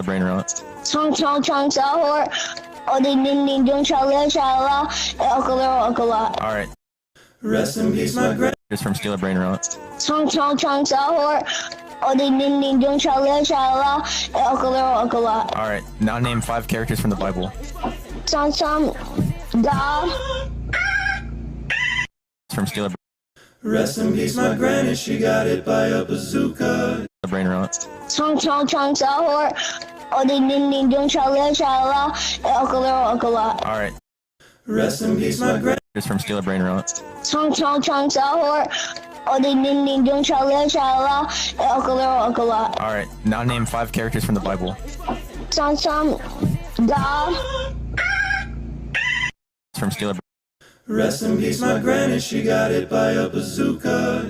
brain rot. Chong chong chong sahur. O ding ding ding dong shala shala. Okala. Alright. Rest in peace, my grand. Just from Steal a Brain Rot. Chong chong chong sahur. O ding ding ding dong shala shala. Okala. Alright. Now name 5 characters from the Bible. Chong chong da. From Steal a Rest in peace, my granny. She got hit by a bazooka. Brain Rot. Chong chong chong sahur. O ding ding ding dong shala shala. Okala. Alright. Rest in peace, my granny. Just from Steal a Brain Rot. Chong chong chong sahur. O ding ding ding dong shala shala. Okala. Alright. Now name 5 characters from the Bible. Chong chong da. From Steal a Rest in peace, my granny. She got hit by a bazooka.